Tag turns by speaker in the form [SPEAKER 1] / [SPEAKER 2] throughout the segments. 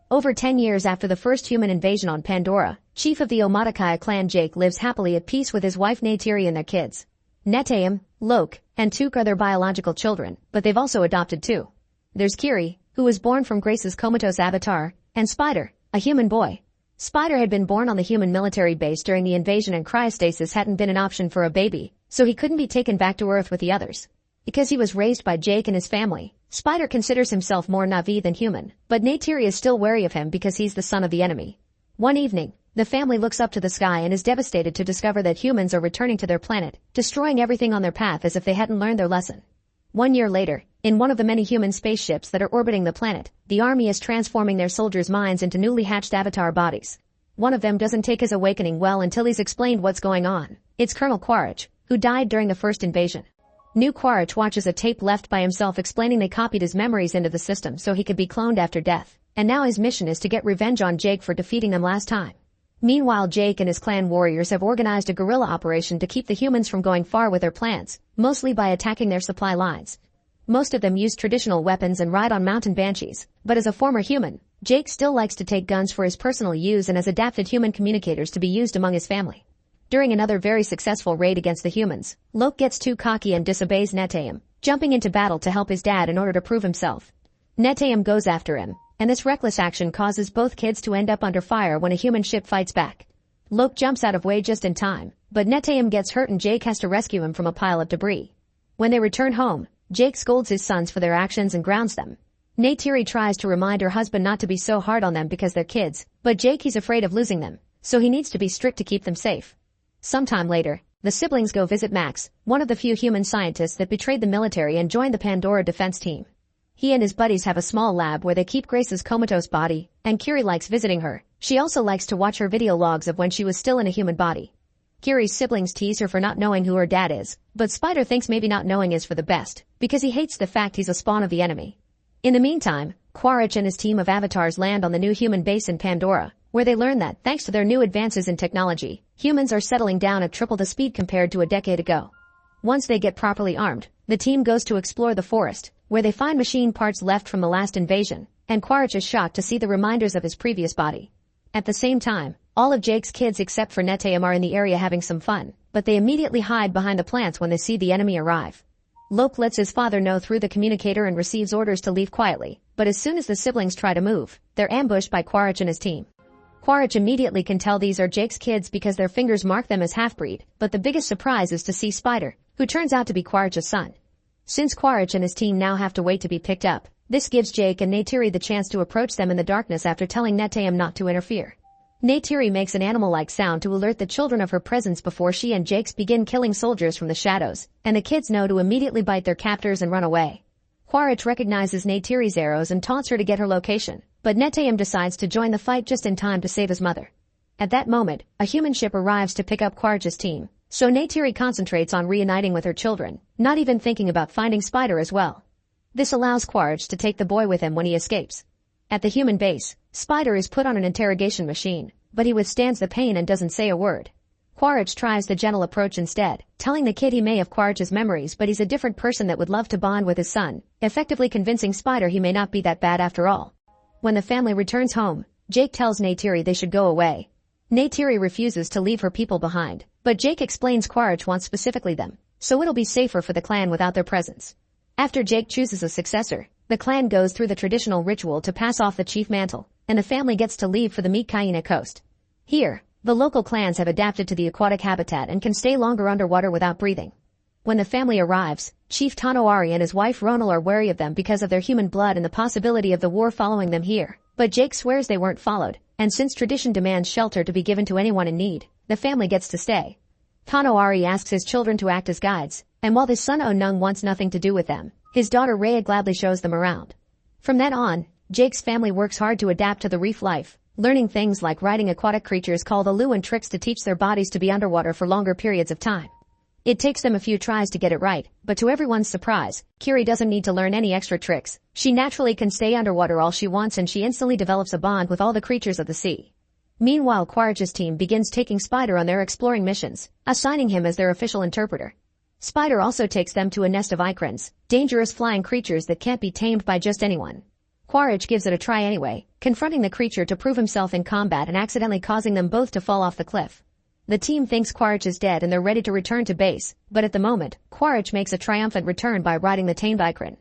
[SPEAKER 1] Over 10 years after the first human invasion on Pandora, chief of the Omaticaya clan Jake lives happily at peace with his wife Neytiri and their kids. Netayam, Lok, and Tuk are their biological children, but they've also adopted two. There's Kiri, who was born from Grace's comatose avatar, and Spider, a human boy. Spider had been born on the human military base during the invasion and cryostasis hadn't been an option for a baby, so he couldn't be taken back to Earth with the others. Because he was raised by Jake and his family, Spider considers himself more Na'vi than human, but Neytiri is still wary of him because he's the son of the enemy. One evening, the family looks up to the sky and is devastated to discover that humans are returning to their planet, destroying everything on their path as if they hadn't learned their lesson. 1 year later, in one of the many human spaceships that are orbiting the planet, the army is transforming their soldiers' minds into newly hatched avatar bodies. One of them doesn't take his awakening well until he's explained what's going on. It's Colonel Quaritch, who died during the first invasion. New Quaritch watches a tape left by himself explaining they copied his memories into the system so he could be cloned after death, and now his mission is to get revenge on Jake for defeating them last time. Meanwhile, Jake and his clan warriors have organized a guerrilla operation to keep the humans from going far with their plans, mostly by attacking their supply lines. Most of them use traditional weapons and ride on mountain banshees, but as a former human, Jake still likes to take guns for his personal use and has adapted human communicators to be used among his family. During another very successful raid against the humans, Lok gets too cocky and disobeys Netayam, jumping into battle to help his dad in order to prove himself. Netayam goes after him, and this reckless action causes both kids to end up under fire when a human ship fights back. Lok jumps out of way just in time, but Netayam gets hurt and Jake has to rescue him from a pile of debris. When they return home, Jake scolds his sons for their actions and grounds them. Neytiri tries to remind her husband not to be so hard on them because they're kids, but Jake he's afraid of losing them, so he needs to be strict to keep them safe. Sometime later, the siblings go visit Max, one of the few human scientists that betrayed the military and joined the Pandora defense team. He and his buddies have a small lab where they keep Grace's comatose body, and Kiri likes visiting her. She also likes to watch her video logs of when she was still in a human body. Kiri's siblings tease her for not knowing who her dad is, but Spider thinks maybe not knowing is for the best, because he hates the fact he's a spawn of the enemy. In the meantime, Quaritch and his team of avatars land on the new human base in Pandora, where they learn that, thanks to their new advances in technology, humans are settling down at triple the speed compared to a decade ago. Once they get properly armed, the team goes to explore the forest, where they find machine parts left from the last invasion, and Quaritch is shocked to see the reminders of his previous body. At the same time, all of Jake's kids except for Netayam are in the area having some fun, but they immediately hide behind the plants when they see the enemy arrive. Lok lets his father know through the communicator and receives orders to leave quietly, but as soon as the siblings try to move, they're ambushed by Quaritch and his team. Quaritch immediately can tell these are Jake's kids because their fingers mark them as half-breed, but the biggest surprise is to see Spider, who turns out to be Quaritch's son. Since Quaritch and his team now have to wait to be picked up, this gives Jake and Neytiri the chance to approach them in the darkness after telling Netayam not to interfere. Neytiri makes an animal-like sound to alert the children of her presence before she and Jake begin killing soldiers from the shadows, and the kids know to immediately bite their captors and run away. Quaritch recognizes Neytiri's arrows and taunts her to get her location, but Netayam decides to join the fight just in time to save his mother. At that moment, a human ship arrives to pick up Quaritch's team, so Neytiri concentrates on reuniting with her children, not even thinking about finding Spider as well. This allows Quaritch to take the boy with him when he escapes. At the human base, Spider is put on an interrogation machine, but he withstands the pain and doesn't say a word. Quaritch tries the gentle approach instead, telling the kid he may have Quaritch's memories but he's a different person that would love to bond with his son, effectively convincing Spider he may not be that bad after all. When the family returns home, Jake tells Neytiri they should go away. Neytiri refuses to leave her people behind, but Jake explains Quaritch wants specifically them, so it'll be safer for the clan without their presence. After Jake chooses a successor, the clan goes through the traditional ritual to pass off the chief mantle, and the family gets to leave for the Meat-Kaina coast. Here, the local clans have adapted to the aquatic habitat and can stay longer underwater without breathing. When the family arrives, Chief Tanoari and his wife Ronal are wary of them because of their human blood and the possibility of the war following them here, but Jake swears they weren't followed, and since tradition demands shelter to be given to anyone in need, the family gets to stay. Tanoari asks his children to act as guides, and while his son Onung wants nothing to do with them, his daughter Rhea gladly shows them around. From then on, Jake's family works hard to adapt to the reef life, learning things like riding aquatic creatures called alu and tricks to teach their bodies to be underwater for longer periods of time. It takes them a few tries to get it right, but to everyone's surprise, Kiri doesn't need to learn any extra tricks. She naturally can stay underwater all she wants and she instantly develops a bond with all the creatures of the sea. Meanwhile, Quaritch's team begins taking Spider on their exploring missions, assigning him as their official interpreter. Spider also takes them to a nest of ikrans, dangerous flying creatures that can't be tamed by just anyone. Quaritch gives it a try anyway, confronting the creature to prove himself in combat and accidentally causing them both to fall off the cliff. The team thinks Quaritch is dead and they're ready to return to base, but at the moment, Quaritch makes a triumphant return by riding the Tainbikrin.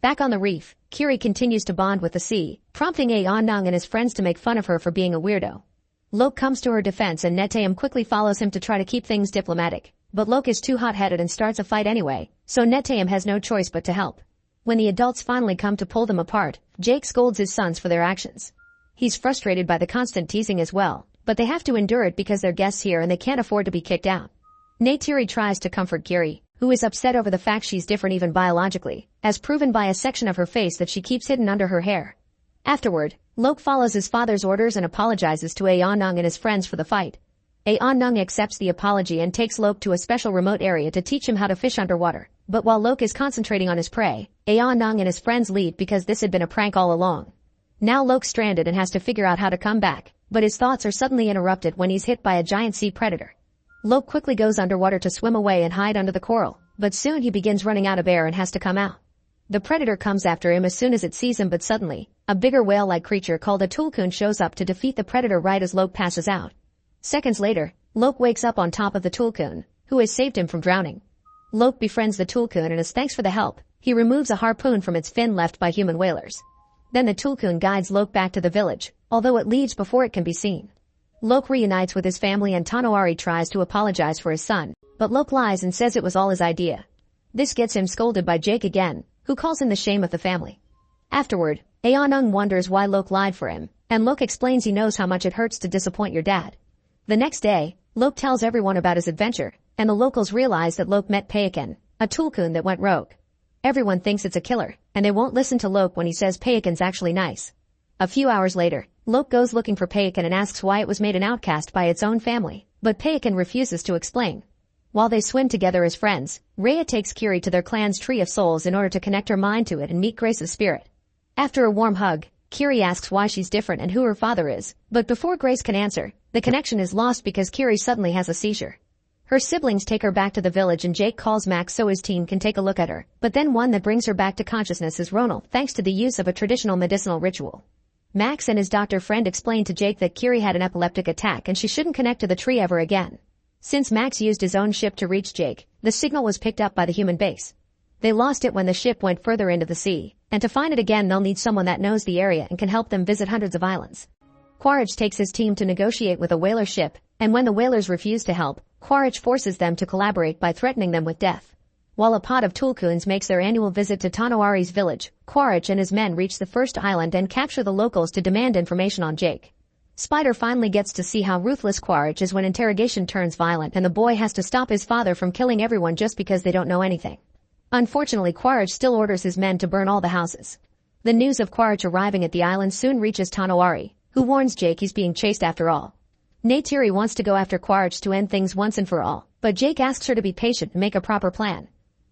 [SPEAKER 1] Back on the reef, Kiri continues to bond with the sea, prompting Aonung and his friends to make fun of her for being a weirdo. Lok comes to her defense and Netayam quickly follows him to try to keep things diplomatic, but Lok is too hot-headed and starts a fight anyway, so Netayam has no choice but to help. When the adults finally come to pull them apart, Jake scolds his sons for their actions. He's frustrated by the constant teasing as well, but they have to endure it because they're guests here and they can't afford to be kicked out. Neytiri tries to comfort Kiri, who is upset over the fact she's different even biologically, as proven by a section of her face that she keeps hidden under her hair. Afterward, Lok follows his father's orders and apologizes to Aonung and his friends for the fight. Aonung accepts the apology and takes Lok to a special remote area to teach him how to fish underwater. But while Lok is concentrating on his prey, Aonung and his friends leave because this had been a prank all along. Now Lok's stranded and has to figure out how to come back, but his thoughts are suddenly interrupted when he's hit by a giant sea predator. Lok quickly goes underwater to swim away and hide under the coral, but soon he begins running out of air and has to come out. The predator comes after him as soon as it sees him, but suddenly, a bigger whale-like creature called a tulkun shows up to defeat the predator right as Lok passes out. Seconds later, Lok wakes up on top of the tulkun, who has saved him from drowning. Lok befriends the tulkun and as thanks for the help, he removes a harpoon from its fin left by human whalers. Then the tulkun guides Lok back to the village, although it leaves before it can be seen. Lok reunites with his family and Tanawari tries to apologize for his son, but Lok lies and says it was all his idea. This gets him scolded by Jake again, who calls him the shame of the family. Afterward, Aonung wonders why Lok lied for him, and Lok explains he knows how much it hurts to disappoint your dad. The next day, Lok tells everyone about his adventure, and the locals realize that Lok met Payakan, a tulkun that went rogue. Everyone thinks it's a killer, and they won't listen to Lok when he says Payakan's actually nice. A few hours later, Lok goes looking for Payakan and asks why it was made an outcast by its own family, but Payakan refuses to explain. While they swim together as friends, Rhea takes Kiri to their clan's Tree of Souls in order to connect her mind to it and meet Grace's spirit. After a warm hug, Kiri asks why she's different and who her father is, but before Grace can answer, the connection is lost because Kiri suddenly has a seizure. Her siblings take her back to the village and Jake calls Max so his team can take a look at her, but then one that brings her back to consciousness is Ronald thanks to the use of a traditional medicinal ritual. Max and his doctor friend explain to Jake that Kiri had an epileptic attack and she shouldn't connect to the tree ever again. Since Max used his own ship to reach Jake, the signal was picked up by the human base. They lost it when the ship went further into the sea, and to find it again they'll need someone that knows the area and can help them visit hundreds of islands. Quaritch takes his team to negotiate with a whaler ship, and when the whalers refuse to help, Quaritch forces them to collaborate by threatening them with death. While a pod of tulkuns makes their annual visit to Tanawari's village, Quaritch and his men reach the first island and capture the locals to demand information on Jake. Spider finally gets to see how ruthless Quaritch is when interrogation turns violent and the boy has to stop his father from killing everyone just because they don't know anything. Unfortunately, Quaritch still orders his men to burn all the houses. The news of Quaritch arriving at the island soon reaches Tanawari, who warns Jake he's being chased after all. Neytiri wants to go after Quaritch to end things once and for all, but Jake asks her to be patient and make a proper plan.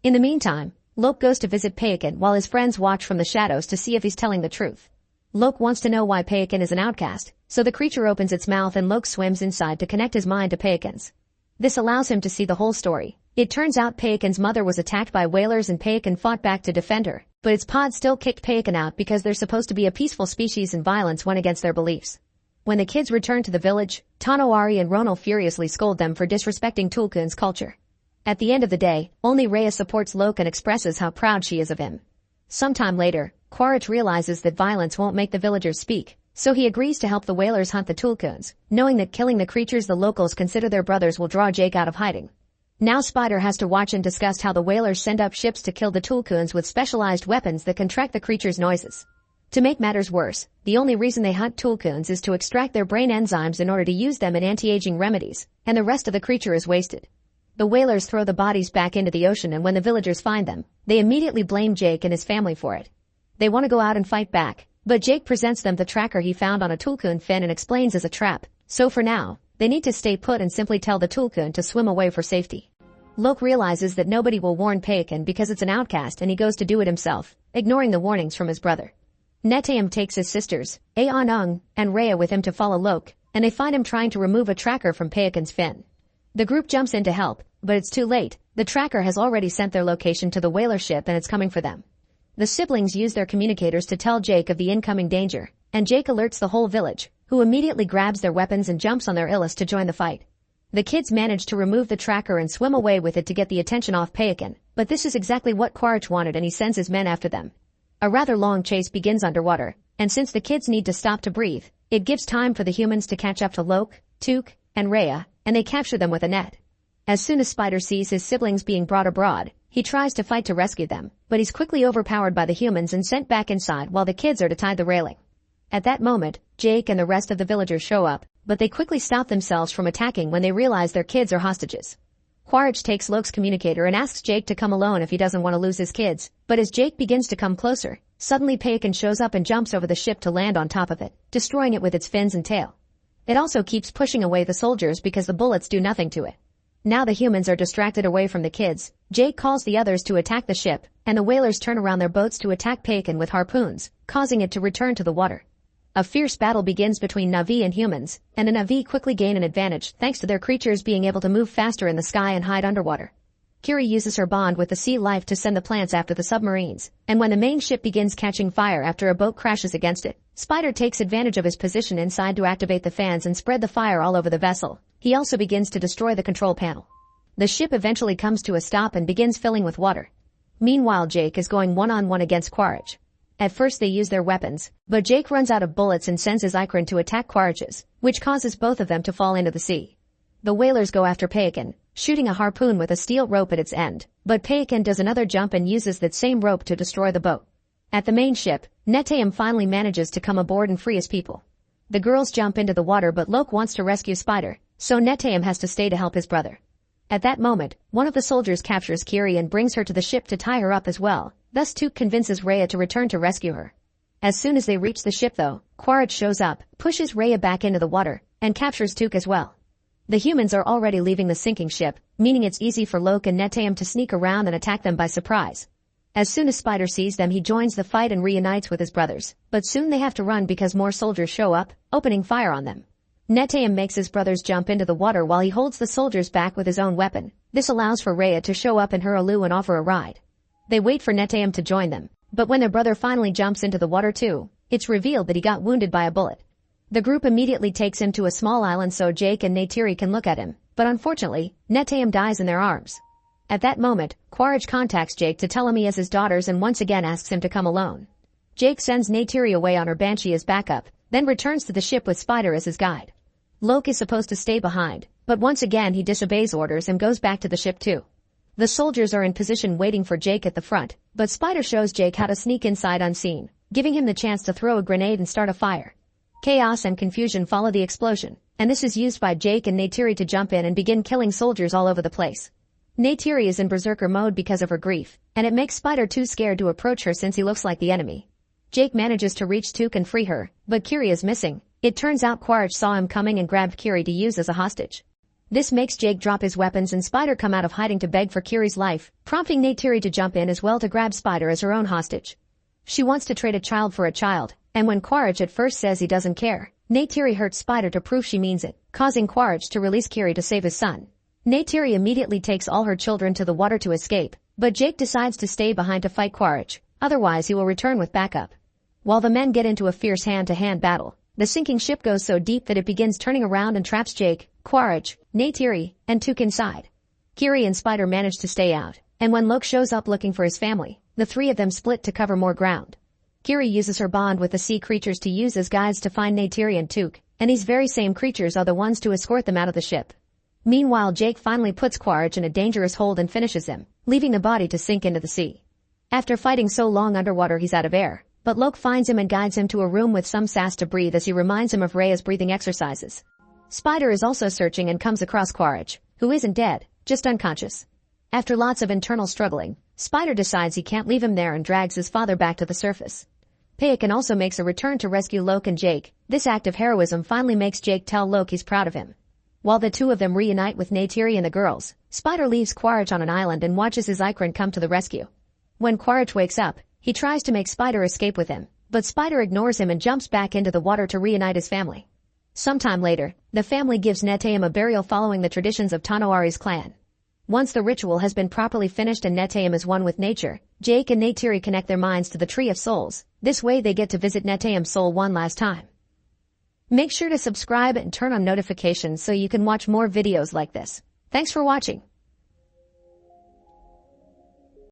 [SPEAKER 1] In the meantime, Lok goes to visit Payakan while his friends watch from the shadows to see if he's telling the truth. Lok wants to know why Payakan is an outcast, so the creature opens its mouth and Lok swims inside to connect his mind to Payakan's. This allows him to see the whole story. It turns out Payakan's mother was attacked by whalers and Payakan fought back to defend her, but its pod still kicked Payakan out because they're supposed to be a peaceful species and violence went against their beliefs. When the kids return to the village, Tanawari and Ronald furiously scold them for disrespecting Tulkun's culture. At the end of the day, only Rhea supports Lok and expresses how proud she is of him. Sometime later, Quaritch realizes that violence won't make the villagers speak, so he agrees to help the whalers hunt the Tulkuns, knowing that killing the creatures the locals consider their brothers will draw Jake out of hiding. Now Spider has to watch and discuss how the whalers send up ships to kill the Tulkuns with specialized weapons that can track the creatures' noises. To make matters worse, the only reason they hunt Tulkuns is to extract their brain enzymes in order to use them in anti-aging remedies, and the rest of the creature is wasted. The whalers throw the bodies back into the ocean and when the villagers find them, they immediately blame Jake and his family for it. They want to go out and fight back, but Jake presents them the tracker he found on a Tulkun fin and explains as a trap, so for now, they need to stay put and simply tell the Tulkun to swim away for safety. Lok realizes that nobody will warn Payakan because it's an outcast and he goes to do it himself, ignoring the warnings from his brother. Netayam takes his sisters, Aonung and Rhea with him to follow Lok, and they find him trying to remove a tracker from Payakan's fin. The group jumps in to help, but it's too late. The tracker has already sent their location to the whaler ship and it's coming for them. The siblings use their communicators to tell Jake of the incoming danger, and Jake alerts the whole village, who immediately grabs their weapons and jumps on their illest to join the fight. The kids manage to remove the tracker and swim away with it to get the attention off Payakan, but this is exactly what Quaritch wanted and he sends his men after them. A rather long chase begins underwater, and since the kids need to stop to breathe, it gives time for the humans to catch up to Lok, Took, and Rhea, and they capture them with a net. As soon as Spider sees his siblings being brought abroad, he tries to fight to rescue them, but he's quickly overpowered by the humans and sent back inside while the kids are to tie the railing. At that moment, Jake and the rest of the villagers show up, but they quickly stop themselves from attacking when they realize their kids are hostages. Quaritch takes Lok's communicator and asks Jake to come alone if he doesn't want to lose his kids, but as Jake begins to come closer, suddenly Payakan shows up and jumps over the ship to land on top of it, destroying it with its fins and tail. It also keeps pushing away the soldiers because the bullets do nothing to it. Now the humans are distracted away from the kids, Jake calls the others to attack the ship, and the whalers turn around their boats to attack Payakan with harpoons, causing it to return to the water. A fierce battle begins between Na'vi and humans, and the Na'vi quickly gain an advantage thanks to their creatures being able to move faster in the sky and hide underwater. Kiri uses her bond with the sea life to send the plants after the submarines, and when the main ship begins catching fire after a boat crashes against it, Spider takes advantage of his position inside to activate the fans and spread the fire all over the vessel. He also begins to destroy the control panel. The ship eventually comes to a stop and begins filling with water. Meanwhile, Jake is going one-on-one against Quaritch. At first they use their weapons, but Jake runs out of bullets and sends his Ikran to attack Quaritch's, which causes both of them to fall into the sea. The whalers go after Payakan, shooting a harpoon with a steel rope at its end, but Payakan does another jump and uses that same rope to destroy the boat. At the main ship, Netayam finally manages to come aboard and free his people. The girls jump into the water but Lok wants to rescue Spider, so Netayam has to stay to help his brother. At that moment, one of the soldiers captures Kiri and brings her to the ship to tie her up as well. Thus Took convinces Rhea to return to rescue her. As soon as they reach the ship though, Quaritch shows up, pushes Rhea back into the water, and captures Took as well. The humans are already leaving the sinking ship, meaning it's easy for Lok and Netayam to sneak around and attack them by surprise. As soon as Spider sees them he joins the fight and reunites with his brothers, but soon they have to run because more soldiers show up, opening fire on them. Netayam makes his brothers jump into the water while he holds the soldiers back with his own weapon. This allows for Rhea to show up in her Alu and offer a ride. They wait for Netayam to join them, but when their brother finally jumps into the water too, it's revealed that he got wounded by a bullet. The group immediately takes him to a small island so Jake and Neytiri can look at him, but unfortunately, Netayam dies in their arms. At that moment, Quaritch contacts Jake to tell him he has his daughters and once again asks him to come alone. Jake sends Neytiri away on her Banshee as backup, then returns to the ship with Spider as his guide. Lok is supposed to stay behind, but once again he disobeys orders and goes back to the ship too. The soldiers are in position waiting for Jake at the front, but Spider shows Jake how to sneak inside unseen, giving him the chance to throw a grenade and start a fire. Chaos and confusion follow the explosion, and this is used by Jake and Neytiri to jump in and begin killing soldiers all over the place. Neytiri is in berserker mode because of her grief, and it makes Spider too scared to approach her since he looks like the enemy. Jake manages to reach Took and free her, but Kiri is missing. It turns out Quaritch saw him coming and grabbed Kiri to use as a hostage. This makes Jake drop his weapons and Spider come out of hiding to beg for Kiri's life, prompting Neytiri to jump in as well to grab Spider as her own hostage. She wants to trade a child for a child, and when Quaritch at first says he doesn't care, Neytiri hurts Spider to prove she means it, causing Quaritch to release Kiri to save his son. Neytiri immediately takes all her children to the water to escape, but Jake decides to stay behind to fight Quaritch, otherwise he will return with backup. While the men get into a fierce hand-to-hand battle, the sinking ship goes so deep that it begins turning around and traps Jake, Quaritch, Neytiri, and Took inside. Kiri and Spider manage to stay out, and when Lok shows up looking for his family, the three of them split to cover more ground. Kiri uses her bond with the sea creatures to use as guides to find Neytiri and Took, and these very same creatures are the ones to escort them out of the ship. Meanwhile, Jake finally puts Quaritch in a dangerous hold and finishes him, leaving the body to sink into the sea. After fighting so long underwater he's out of air, but Lok finds him and guides him to a room with some sass to breathe as he reminds him of Rhea's breathing exercises. Spider is also searching and comes across Quaritch, who isn't dead, just unconscious. After lots of internal struggling, Spider decides he can't leave him there and drags his father back to the surface. Payakan also makes a return to rescue Lok and Jake. This act of heroism finally makes Jake tell Lok he's proud of him. While the two of them reunite with Neytiri and the girls, Spider leaves Quaritch on an island and watches his Ikran come to the rescue. When Quaritch wakes up, he tries to make Spider escape with him, but Spider ignores him and jumps back into the water to reunite his family. Sometime later, the family gives Netayam a burial following the traditions of Tanoari's clan. Once the ritual has been properly finished and Neteyam is one with nature, Jake and Neytiri connect their minds to the Tree of Souls. This way they get to visit Neteyam's soul one last time. Make sure to subscribe and turn on notifications so you can watch more videos like this. Thanks for watching.